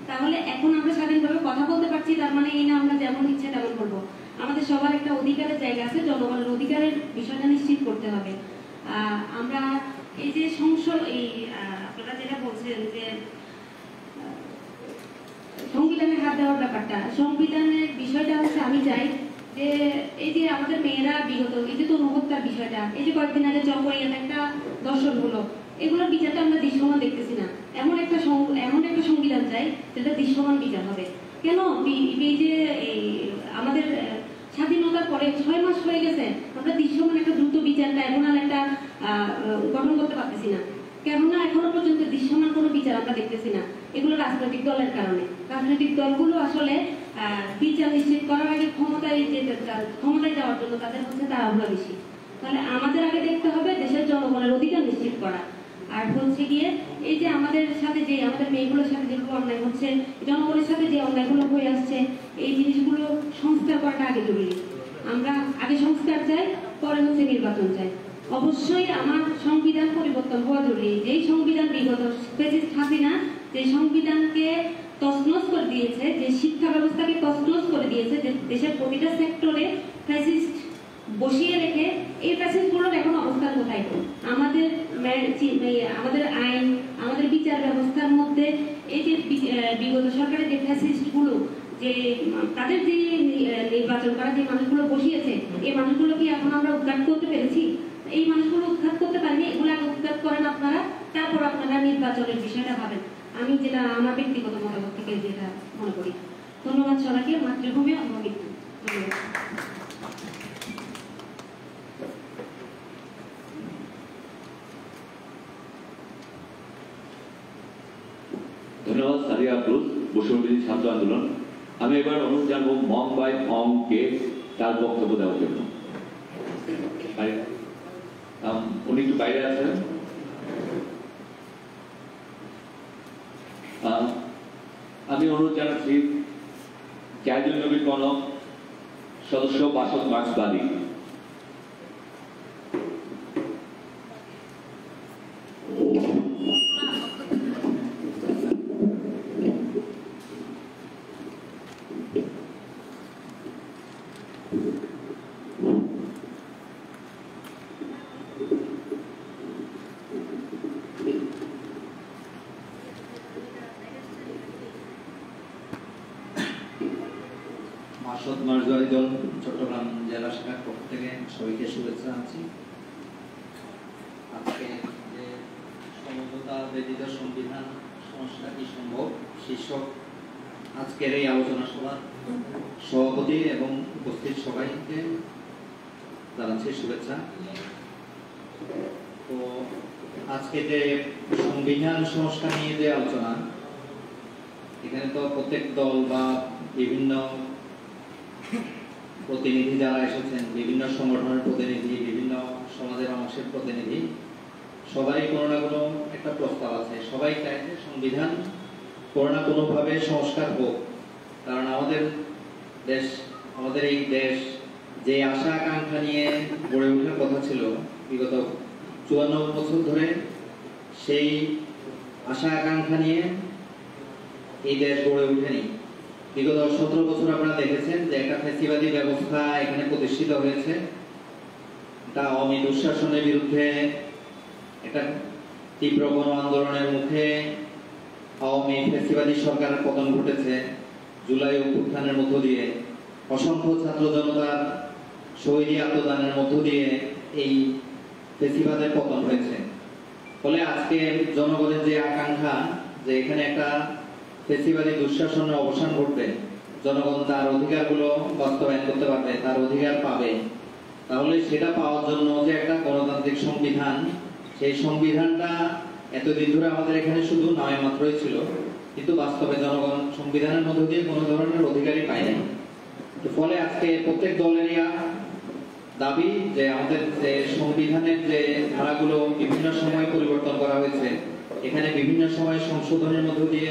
তাহলে এখন আমরা স্বাধীনভাবে কথা বলতে পারছি, তার মানে এই না আমরা যেমন ইচ্ছে তেমন করবো। আমাদের সবার একটা অধিকারের জায়গা আছে, জনগণের অধিকারের বিষয়টা নিশ্চিত করতে হবে। আমরা এই যে সংসদ, এই আপনারা যেটা বলছেন যে সংবিধানে হাত দেওয়ার ব্যাপারটা, সংবিধানের বিষয়টা হচ্ছে আমি চাই যে এই যে আমাদের মেয়েরা বিগত এই যে তরুণ হত্যার বিষয়টা, এই যে কয়েকদিন আগে চকরিয়াতে একটা দর্শন হলো, এগুলোর বিচারটা আমরা দৃশ্যমান দেখতেছি না। এমন একটা সংবিধান চাই যেটা দৃশ্যমান বিচার হবে। কেন এই যে আমাদের স্বাধীনতার পরে 6 মাস হয়ে গেছে, আমরা দৃশ্যমান একটা দ্রুত বিচার ট্রাইব্যুনাল একটা গঠন করতে পারতেছি না। কেননা এখনো পর্যন্ত দৃশ্যমান কোনো বিচার আমরা দেখতেছি না। এগুলো রাজনৈতিক দলের কারণে। রাজনৈতিক দলগুলো আসলে বিচার নিশ্চিত করার আগে ক্ষমতায় যাওয়ার জন্য তাদের হচ্ছে তাড়াহুড়া বেশি। তাহলে আমাদের আগে দেখতে হবে দেশের জনগণের অধিকার নিশ্চিত করা। আর হচ্ছে গিয়ে এই যে আমাদের সাথে যে আমাদের মেয়েগুলোর সাথে যেগুলো অন্যায় হচ্ছে, জনগণের সাথে যে অন্যায়গুলো হয়ে আসছে, এই জিনিসগুলো সংস্কার করাটা আগে জরুরি। আমরা আগে সংস্কার চাই, পরে হচ্ছে নির্বাচন চাই। অবশ্যই আমার সংবিধান পরিবর্তন হওয়া জরুরি। যেই সংবিধান বিগত ফ্যাসিস্ট হাসিনা যে সংবিধানকে তছনছ করে দিয়েছে, যে শিক্ষা ব্যবস্থাকে তছনছ করে দিয়েছে, যে দেশের প্রতিটা সেক্টরে ফ্যাসিস্ট বসিয়ে রেখে, এই ফ্যাসিস্টগুলোর এখন অবস্থান কোথায়? আমাদের আইন, আমাদের বিচার ব্যবস্থার মধ্যে এই যে বিগত সরকারের যে ফ্যাসিস্টগুলো, যে তাদের যে নির্বাচন করা যে মানুষগুলো বসিয়েছে, এই মানুষগুলো কি এখন আমরা উৎখাত করতে পেরেছি? এই মানুষগুলো উৎখাত করতে পারিনি। এগুলো আগে উৎখাত করেন আপনারা, তারপর আপনারা নির্বাচনের বিষয়টা ভাবেন। আমি যেটা আমার ব্যক্তিগত মতামত থেকে যেটা মনে করি। ধন্যবাদ সবাইকে। মাতৃভূমি অমৃত। ধন্যবাদ সাদিয়া আফরোজ, বৈষম্যবিরোধী ছাত্র আন্দোলন। আমি এবার অনুরোধ জানবো মং বাই কে তার বক্তব্য দেওয়ার জন্য। উনি একটু বাইরে আছেন। আমি অনুরোধ জানাচ্ছি জাহিদুল নবী কনক, সদস্য বাসদ মার্ক্সবাদী। মাসদ মার্ক্সবাদী দল চট্টগ্রাম জেলা শাখার পক্ষ থেকে সবাইকে শুভেচ্ছা জানাচ্ছি। আজকে যে সমঝোতা ব্যতীত সংবিধান সংস্কার কি সম্ভব শীর্ষক আজকের এই আলোচনা সভার সভাপতি এবং উপস্থিত সবাইকে জানাচ্ছি শুভেচ্ছা। তো আজকে যে সংবিধান সংস্কার নিয়ে যে আলোচনা, এখানে তো প্রত্যেক দল বা বিভিন্ন প্রতিনিধি যারা এসেছেন, বিভিন্ন সংগঠনের প্রতিনিধি, বিভিন্ন সমাজের অংশের প্রতিনিধি, সবাই কোনো না কোনো একটা প্রস্তাব আছে। সবাই চায় যে সংবিধান কোনো না কোনো ভাবে সংস্কার হোক। কারণ আমাদের দেশ, আমাদের এই দেশ যে আশা আকাঙ্ক্ষা নিয়ে গড়ে ওঠার কথা ছিল বিগত 54 বছর ধরে, সেই আশা আকাঙ্ক্ষা নিয়ে এই দেশ গড়ে ওঠেনি। বিগত 17 বছর আপনারা দেখেছেন যে একটা ফ্যাসিবাদী ব্যবস্থা এখানে প্রতিষ্ঠিত হয়েছে। তা আওয়ামী দুঃশাসনের বিরুদ্ধে একটা তীব্র গণ আন্দোলনের মুখে আওয়ামী ফ্যাসিবাদী সরকারের পতন ঘটেছে। জুলাই অভ্যুত্থানের মধ্য দিয়ে, অসংখ্য ছাত্র জনতার শহীদ আত্মদানের মধ্য দিয়ে এই ফ্যাসিবাদের পতন হয়েছে। ফলে আজকে জনগণের যে আকাঙ্ক্ষা যে এখানে একটা ফ্যাসিবাদী দুঃশাসনের অবসান ঘটবে, জনগণ তার অধিকারগুলো বাস্তবায়ন করতে পারবে, তার অধিকার পাবে, তাহলে সেটা পাওয়ার জন্য যে একটা গণতান্ত্রিক সংবিধান, সেই সংবিধানটা এতদিন ধরে আমাদের এখানে শুধু নামে মাত্রই ছিল, কিন্তু বাস্তবে জনগণ সংবিধানের মধ্য দিয়ে কোনো ধরনের অধিকারই পায় নাই। ফলে আজকে প্রত্যেক দলেরই দাবি যে আমাদের যে সংবিধানের যে ধারাগুলো বিভিন্ন সময় পরিবর্তন করা হয়েছে, এখানে বিভিন্ন সময় সংশোধনের মধ্য দিয়ে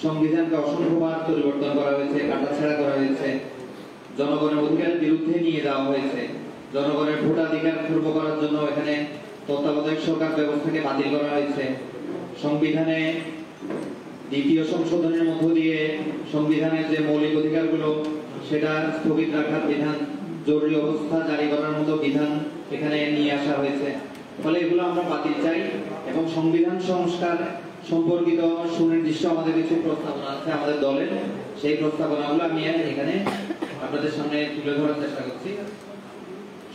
সংবিধানকে অসংখ্যবার পরিবর্তন করা হয়েছে, কাটাছেঁড়া করা হয়েছে, জনগণের অধিকারের বিরুদ্ধে নিয়ে যাওয়া হয়েছে, জনগণের ভোটাধিকার খর্ব করার জন্য এখানে তত্ত্বাবধায়ক সরকার ব্যবস্থাকে বাতিল করা হয়েছে। সংবিধানে দ্বিতীয় সংশোধনের মধ্য দিয়ে সংবিধানের যে মৌলিক অধিকারগুলো সেটা স্থগিত রাখার বিধান, জরুরি অবস্থা জারি করার মতো বিধান এখানে নিয়ে আসা হয়েছে। ফলে এগুলো আমরা বাতিল চাই এবং সংবিধান সংস্কার সম্পর্কিত সুনির্দিষ্ট আমাদের কিছু প্রস্তাবনা আছে আমাদের দলের, সেই প্রস্তাবনাগুলো আমি এখানে আপনাদের সামনে তুলে ধরার চেষ্টা করছি।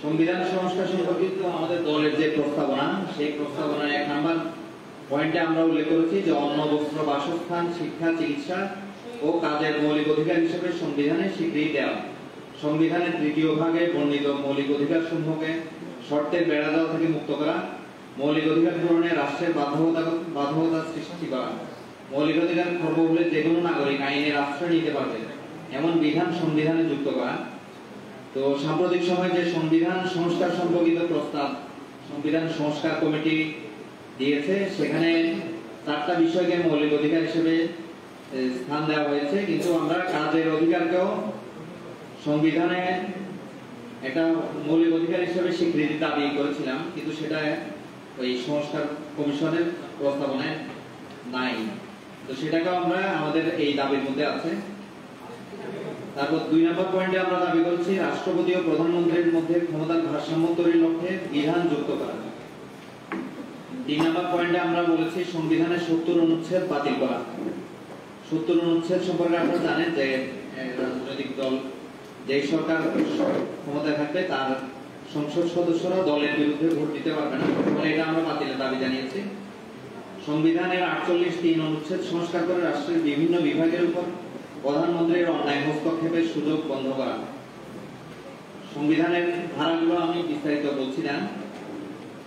সংবিধান সংস্কার সম্পর্কিত আমাদের দলের যে প্রস্তাবনা, সেই প্রস্তাবনার 1 নম্বর পয়েন্টে আমরা উল্লেখ করেছি যে অন্ন, বস্ত্র, বাসস্থান, শিক্ষা, চিকিৎসা ও কাজের মৌলিক অধিকার হিসেবে সংবিধানে স্বীকৃতি দেওয়া। সংবিধানের 3য় ভাগে বর্ণিত মৌলিক অধিকার সমূহকে শর্তের বেড়াজাল থেকে মুক্ত করা, মৌলিক অধিকার পূরণে রাষ্ট্রের বাধ্যবাধকতা সৃষ্টি করা, মৌলিক অধিকার খর্ব হলে যে কোনো নাগরিক আইনের আশ্রয় নিতে পারবে এমন বিধান সংবিধানে যুক্ত করা। তো সাম্প্রতিক সময়ে যে সংবিধান সংস্কার সম্পর্কিত প্রস্তাব সংবিধান সংস্কার কমিটি দিয়েছে, সেখানে 4টা বিষয়কে মৌলিক অধিকার হিসেবে স্থান দেওয়া হয়েছে, কিন্তু আমরা কাজের অধিকারকেও সংবিধানে একটা মৌলিক অধিকার হিসেবে স্বীকৃতি দাবি করেছিলাম, কিন্তু সেটা ওই সংস্কার কমিশনের প্রস্তাবনায় নাই। তো সেটাকে আমরা আমাদের এই দাবির মধ্যে আছে। তারপর 2 নম্বর পয়েন্টে আমরা দাবি করছি রাষ্ট্রপতি ও প্রধানমন্ত্রীর মধ্যে ক্ষমতার ভারসাম্য তৈরির লক্ষ্যে বিধান যুক্ত করা। 3 নম্বর পয়েন্টে আমরা বলেছি সংবিধানের 70 অনুচ্ছেদ বাতিল করা। 70 অনুচ্ছেদ সম্পর্কে আপনারা জানেন যে রাজনৈতিক দল যে সরকার ক্ষমতায় থাকবে তার সংসদ সদস্যরা দলের বিরুদ্ধে ভোট দিতে পারবে না, ফলে এটা আমরা বাতিলের দাবি জানিয়েছি। সংবিধানের 48(3) অনুচ্ছেদ সংস্কার করে রাষ্ট্রের বিভিন্ন বিভাগের উপর প্রধানমন্ত্রীর অন্যায় হস্তক্ষেপের সুযোগ বন্ধ করা। সংবিধানের ধারাগুলো আমি বিস্তারিত বলছি না,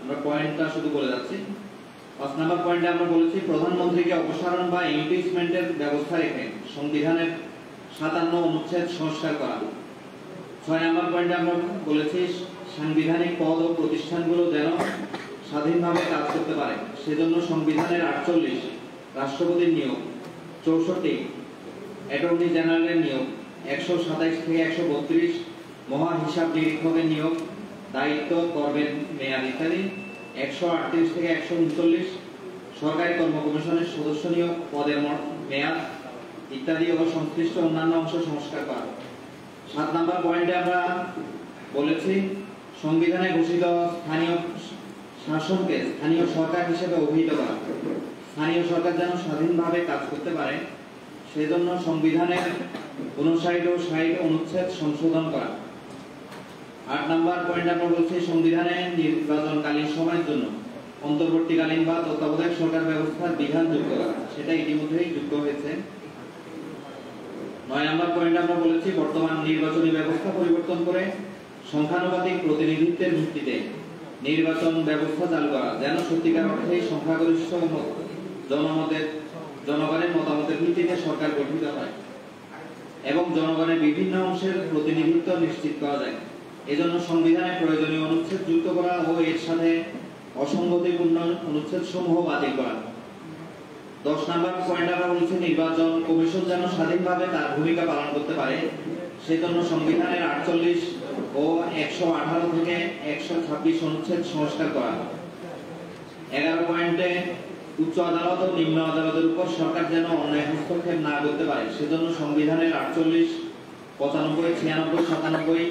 আমরা পয়েন্টটা শুধু বলে যাচ্ছি। 5 নম্বর পয়েন্টে আমরা বলেছি প্রধানমন্ত্রীকে অপসারণ বা ইমপিচমেন্টের ব্যবস্থা রেখে সংবিধানের 57 অনুচ্ছেদ সংস্কার করা। 6 নম্বর পয়েন্টে আমরা বলেছি সাংবিধানিক পদ ও প্রতিষ্ঠানগুলো যেন স্বাধীনভাবে কাজ করতে পারে, সেজন্য সংবিধানের 48 রাষ্ট্রপতির নিয়োগ, 64 অ্যাটর্নি জেনারেলের নিয়োগ, 127 থেকে 132 মহা হিসাব নিরীক্ষকের নিয়োগ, দায়িত্ব, কর্মের মেয়াদ ইত্যাদি, 138 থেকে 139 সরকারি কর্ম কমিশনের সদস্য নিয়োগ, পদের মেয়াদ ইত্যাদি ও সংশ্লিষ্ট অন্যান্য অংশ সংস্কার করা। 7 নম্বর পয়েন্টে আমরা বলেছি সংবিধানে ঘোষিত স্থানীয় শাসনকে স্থানীয় সরকার হিসেবে অভিহিত করা। স্থানীয় সরকার যেন স্বাধীনভাবে কাজ করতে পারে সেজন্য সংবিধানের 59 ও 60 অনুচ্ছেদ সংশোধন করা। 8 নম্বর পয়েন্ট আমরা বলছি সংবিধানে নির্বাচনকালীন সময়ের জন্য অন্তর্বর্তীকালীন বা তত্ত্বাবধায়ক সরকার ব্যবস্থার বিধান যুক্ত করা, সেটা ইতিমধ্যেই যুক্ত হয়েছে। 9 নম্বর পয়েন্ট আমরা বলেছি বর্তমান নির্বাচনী ব্যবস্থা পরিবর্তন করে সংখ্যানুপাতিক প্রতিনিধিত্বের ভিত্তিতে নির্বাচন ব্যবস্থা চালু করা, যেন সত্যিকার অর্থে সংখ্যাগরিষ্ঠ জনগণের মতামতের ভিত্তিতে সরকার গঠিত হয় এবং জনগণের বিভিন্ন অংশের প্রতিনিধিত্ব নিশ্চিত করা যায়। এজন্য সংবিধানে প্রয়োজনীয় অনুচ্ছেদ যুক্ত করা ও এর সাথে অসঙ্গতিপূর্ণ অনুচ্ছেদ সমূহ বাতিল করা। 10 নম্বর পয়েন্ট আমরা বলছি নির্বাচন কমিশন যেন স্বাধীনভাবে তার ভূমিকা পালন করতে পারে সেজন্য সংবিধানের 48 ও 118 থেকে 126 অনুচ্ছেদ সংস্কার করা। 11 পয়েন্টে উচ্চ আদালত ও নিম্ন আদালতের উপর সরকার যেন অন্যায় হস্তক্ষেপ না করতে পারে সেজন্য সংবিধানের 48, 95, 96, 97,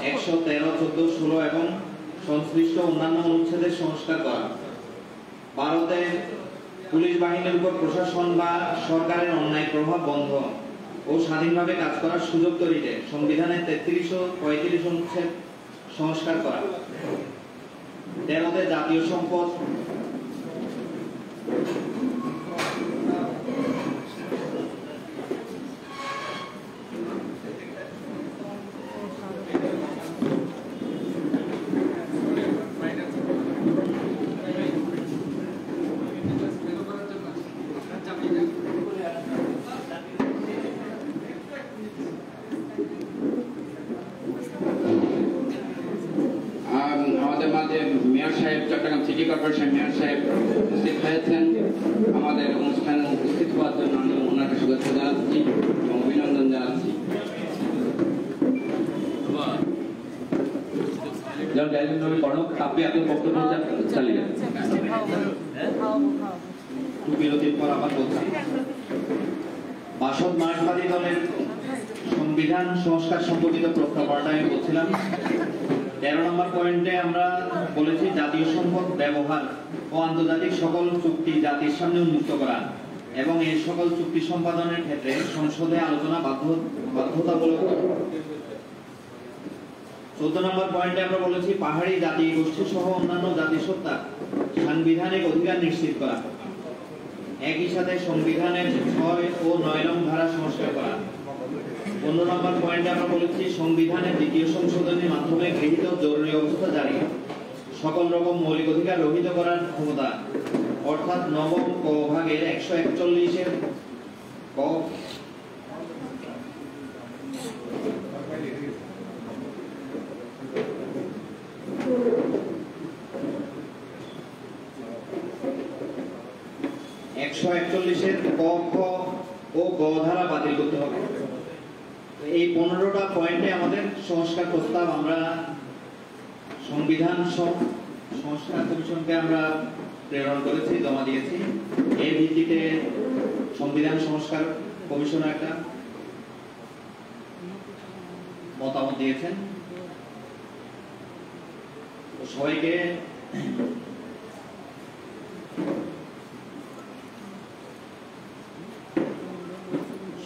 113, 14, 16 এবং সংশ্লিষ্ট অন্যান্য অনুচ্ছেদের সংস্কার করা। ভারতে পুলিশ বাহিনীর উপর প্রশাসন বা সরকারের অন্যায় প্রভাব বন্ধ ও স্বাধীনভাবে কাজ করার সুযোগ তৈরিতে সংবিধানের 33 ও 35 অনুচ্ছেদ সংস্কার করা। 13তে জাতীয় সম্পদ কর্পোরেশন মেয়র সাহেব উপস্থিত হয়েছেন। আমাদের অনুষ্ঠানে উপস্থিত হওয়ার জন্য আমি ওনাকে শুভেচ্ছা জানাচ্ছি এবং অভিনন্দন জানাচ্ছি। আপনি আপনার বক্তব্য চালিয়ে যান। বিরতির পর আবার বলছি, বাসদ মার্কবাদী দলের সংবিধান সংস্কার সম্পর্কিত প্রস্তাবনাটা আমি বলছিলাম। 13 নম্বর পয়েন্টে আমরা বলেছি জাতীয় সম্পদ ব্যবহার ও আন্তর্জাতিক সকল চুক্তি জাতির সামনে উন্মুক্ত করা এবং এই সকল চুক্তি সম্পাদনের ক্ষেত্রে সংসদে আলোচনা বাধ্যতামূলক করা। 14 নম্বর পয়েন্টে আমরা বলেছি পাহাড়ি জাতি গোষ্ঠী সহ অন্যান্য জাতিসত্তার সাংবিধানিক অধিকার নিশ্চিত করা। একই সাথে সংবিধানের 6 ও 9 নং ধারা সংস্কার করা। 15 নম্বর পয়েন্টে আমরা বলেছি সংবিধানের 2য় সংশোধনীর মাধ্যমে গৃহীত জরুরি অবস্থা জারি সকল রকম মৌলিক অধিকার রহিত করার ক্ষমতা, অর্থাৎ নবম ক ভাগের 141-এর ক খ ও গ ধারা বাতিল করতে হবে। এই 15টা পয়েন্টে আমাদের সংস্কার প্রস্তাব আমরা সংবিধান সংস্কার কমিশনকে আমরা প্রেরণ করেছি, জমা দিয়েছি। এর ভিত্তিতে সংবিধান সংস্কার কমিশনার একটা মতামত দিয়েছেন।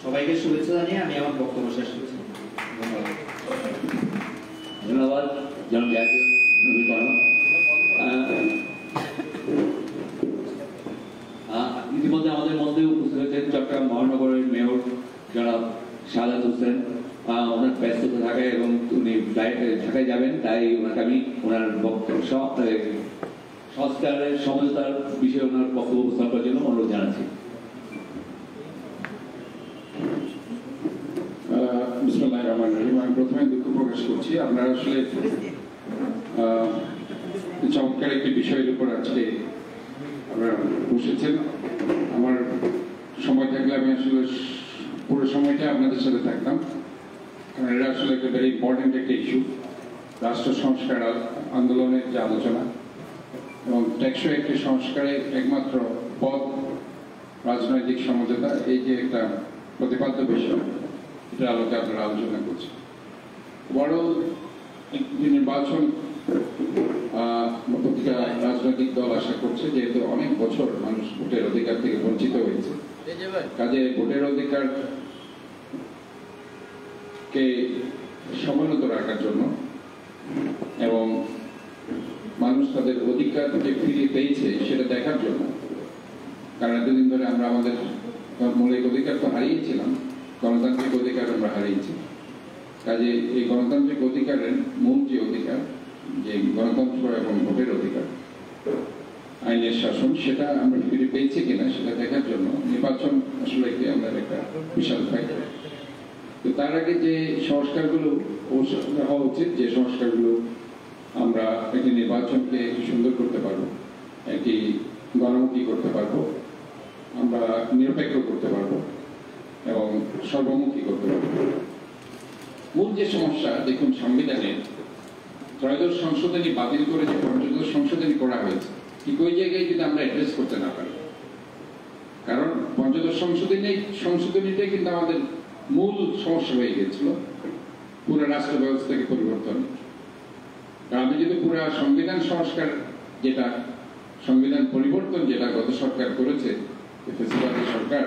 সবাইকে শুভেচ্ছা জানিয়ে আমি আমার বক্তব্য শেষ করছি। ধন্যবাদ জনাব জাতীয় ইতিমধ্যে আমাদের মধ্যে উপস্থিত হয়েছেন চট্টগ্রাম মহানগরের মেয়র জনাব শাহাদাত হোসেন। ওনার ব্যস্ততা থাকায় এবং উনি ঢাকায় যাবেন, তাই ওনাকে আমি ওনার বক্তব্য সংস্কারের সমঝোতার বিষয়ে ওনার বক্তব্য উপস্থাপন করার জন্য অনুরোধ জানাচ্ছি। বিসমিল্লাহির রহমানির রহিম। আমি প্রথমে দুঃখ প্রকাশ করছি, আপনারা আসলে চমৎকার একটি বিষয়ের উপর আজকে আপনারা বসেছেন। আমার সময় থাকলে আমি আসলে পুরো সময়টা আপনাদের সাথে থাকতাম, কারণ এটা আসলে একটা ভেরি ইম্পর্টেন্ট একটা ইস্যু। রাষ্ট্র সংস্কার আন্দোলনের যে আলোচনা এবং টেকসই একটি সংস্কারের একমাত্র পথ রাজনৈতিক সমঝোতা, এই যে একটা প্রতিপাদ্য বিষয়, এটা আলোকে আপনারা আলোচনা করছেন। বড় নির্বাচন প্রতিটা রাজনৈতিক দল আশা করছে, যেহেতু অনেক বছর মানুষ ভোটের অধিকার থেকে বঞ্চিত হয়েছে, কাজে ভোটের অধিকার কে সমুন্নত রাখার জন্য এবং মানুষ তাদের অধিকার যে ফিরিয়ে পেয়েছে সেটা দেখার জন্য, কারণ এতদিন ধরে আমরা আমাদের মৌলিক অধিকার তো হারিয়েছিলাম, গণতান্ত্রিক অধিকার আমরা হারিয়েছি। কাজে এই গণতান্ত্রিক অধিকারের মূল যে অধিকার, যে গণতন্ত্র এবং ভোটের অধিকার, আইনের শাসন, সেটা আমরা ফিরে পেয়েছি কিনা সেটা দেখার জন্য নির্বাচন আসলে আমাদের একটা বিশাল ফ্যাক্টর। তো তার আগে যে সংস্কারগুলো হওয়া উচিত, যে সংস্কারগুলো আমরা একটি নির্বাচনকে একটু সুন্দর করতে পারবো, একটি গণমুখী করতে পারবো, আমরা নিরপেক্ষ করতে পারবো এবং সর্বমুখী করতে পারবো। মূল যে সমস্যা, দেখুন সংবিধানের ত্রয়োদশ সংশোধনী বাতিল করে যে পঞ্চদশ সংশোধনী করা হয়েছে, ঠিক ওই জায়গায় যদি আমরা অ্যাড্রেস করতে না পারি, কারণ পঞ্চদশ সংশোধনীটাই কিন্তু আমাদের মূল সমস্যা হয়ে গেছিল পুরো রাষ্ট্র ব্যবস্থাকে পরিবর্তন। আমি যদি পুরো সংবিধান সংস্কার, যেটা সংবিধান পরিবর্তন যেটা গত সরকার করেছে, ফ্যাসিবাদী সরকার,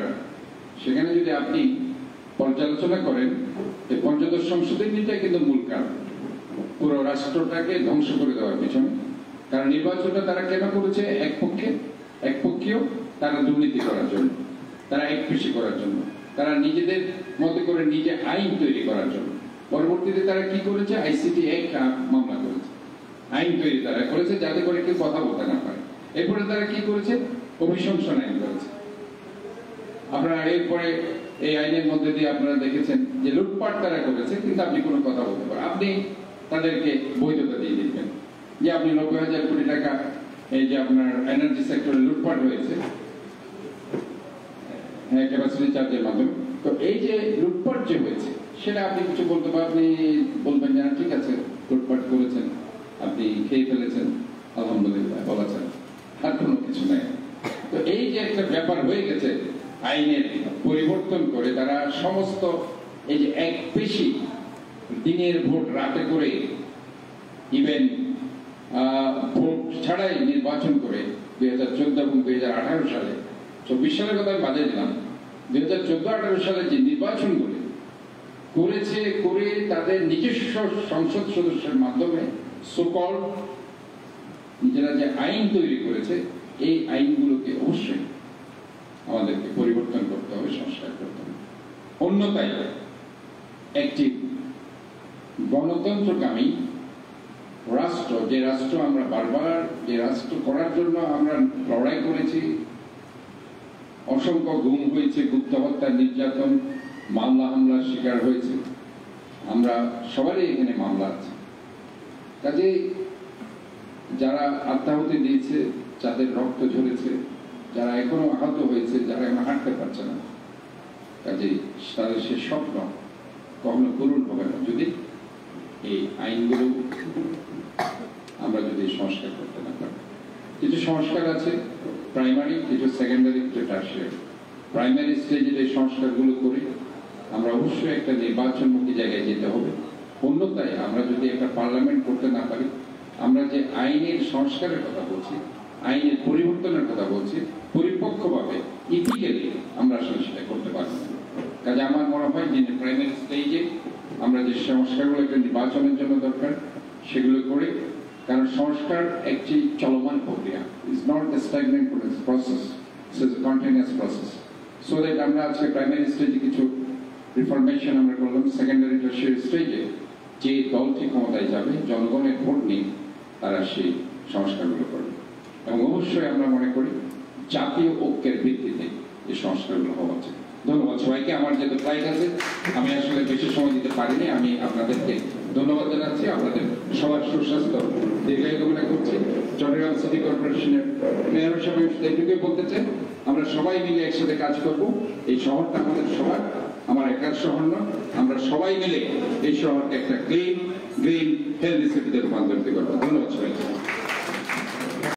সেখানে যদি আপনি পর্যালোচনা করেন, যে পঞ্চদশ সংশোধনীটা কিন্তু মূল কারণ পুরো রাষ্ট্রটাকে ধ্বংস করে দেওয়ার পিছনে। কারণ নির্বাচনটা তারা কেন করেছে? একপক্ষীয়, তারা দুর্নীতি করার জন্য, তারা একপেশি করার জন্য, তারা নিজেদের মতো করে নিজে আইন তৈরি করার জন্য। পরবর্তীতে তারা কি করেছে? আইসিটি অ্যাক্ট মামলা করেছে, আইন তৈরি তারা করেছে যাতে করে কেউ কথা বলতে না পারে। এরপরে তারা কি করেছে? অভিশংসন আইন করেছে। আপনারা এরপরে এই আইনের মধ্যে দিয়ে আপনারা দেখেছেন যে লুটপাট তারা করেছে, কিন্তু আপনি কোনো কথা বলতে পারেন, আপনি তাদেরকে বৈধতা দিয়ে দিবেন যে আপনি 90,000 কোটি টাকা এই যে আপনার এনার্জি সেক্টরে লুটপাট হয়েছে ক্যাপাসিটি চার্জের মাধ্যমে, তো এই যে লুটপাট যে হয়েছে সেটা আপনি কিছু বলতে পারেন, আপনি বলবেন যে ঠিক আছে লুটপাট করেছেন, আপনি খেয়ে ফেলেছেন, আলহামদুলিল্লাহ বলেছেন, আর কোনো কিছু নাই। তো এই যে একটা ব্যাপার হয়ে গেছে আইনের পরিবর্তন করে তারা সমস্ত এই যে এক পেশি দিনের ভোট রাতে করে ইভেন ভোট ছাড়াই নির্বাচন করে 2014 এবং 2018 সালে, 24 সালের কথা আমি বাদে দিলাম, 2014-18 সালে যে নির্বাচন করেছে করে তাদের নিজস্ব সংসদ সদস্যের মাধ্যমে সোকল নিজেরা যে আইন তৈরি করেছে, এই আইনগুলোকে অবশ্যই আমাদেরকে পরিবর্তন করতে হবে, সংস্কার করতে হবে। অন্যথায় একটি গণতন্ত্রকামী রাষ্ট্র, যে রাষ্ট্র আমরা বারবার যে রাষ্ট্র করার জন্য আমরা লড়াই করেছি, অসংখ্য গুম হয়েছে, গুপ্ত হত্যা, নির্যাতন, মামলা হামলার শিকার হয়েছে, আমরা সবারই এখানে মামলা আছে। কাজে যারা আত্মাহুতি দিয়েছে, যাদের রক্ত ঝরেছে, যারা এখনো আহত হয়েছে, যারা এখন হাঁটতে পারছে না, কাজে তাদের সে স্বপ্ন কখনো পূরণ হবে না যদি এই আইনগুলো আমরা যদি সংস্কার করতে না পারি। কিছু সংস্কার আছে প্রাইমারি, কিছু সেকেন্ডারি, কিছু টার্সিয়ারি। প্রাইমারি স্টেজে এই সংস্কারগুলো করি, আমরা অবশ্যই একটা নির্বাচনমুখী জায়গায় যেতে হবে। অন্যথায় আমরা যদি একটা পার্লামেন্ট করতে না পারি, আমরা যে আইনের সংস্কারের কথা বলছি, আইনের পরিবর্তনের কথা বলছি, পরিপক্কভাবে ইথিক্যালি আমরা আসলে সেটা করতে পারবো না। কাজে আমার মনে হয় যে প্রাইমারি স্টেজে আমরা যে সংস্কারগুলো একটা নির্বাচনের জন্য দরকার সেগুলো করে, কারণ সংস্কার একটি চলমান প্রক্রিয়া, is not a stagnant process, it's a continuous process. So that আমরা আজকে প্রাইমারি স্টেজে কিছু রিফরমেশন আমরা করলাম, সেকেন্ডারি টার্সিয়ারি স্টেজে যে দলটি ক্ষমতায় যাবে জনগণের ভোট নিয়ে তারা সেই সংস্কারগুলো করবে। এবং অবশ্যই আমরা মনে করি জাতীয় ঐক্যের ভিত্তিতে এই সংস্কারগুলো হওয়া উচিত। ধন্যবাদ সবাইকে। আমার যেহেতু ফ্লাইট আছে, আমি আসলে বেশি সময় দিতে পারিনি। আমি আপনাদেরকে ধন্যবাদ জানাচ্ছি, আপনাদের সবার সুস্বাস্থ্য দীর্ঘায়ু কামনা করছি। চট্টগ্রাম সিটি কর্পোরেশনের মেয়র হিসেবে এটুকুই বলতে চাই, আমরা সবাই মিলে একসাথে কাজ করব। এই শহরটা আমাদের সবার, আমার একার শহর না, আমরা সবাই মিলে এই শহরকে একটা ক্লিন, গ্রিন, হেলদি সিটিতে রূপান্তরিত করবো। ধন্যবাদ সবাইকে।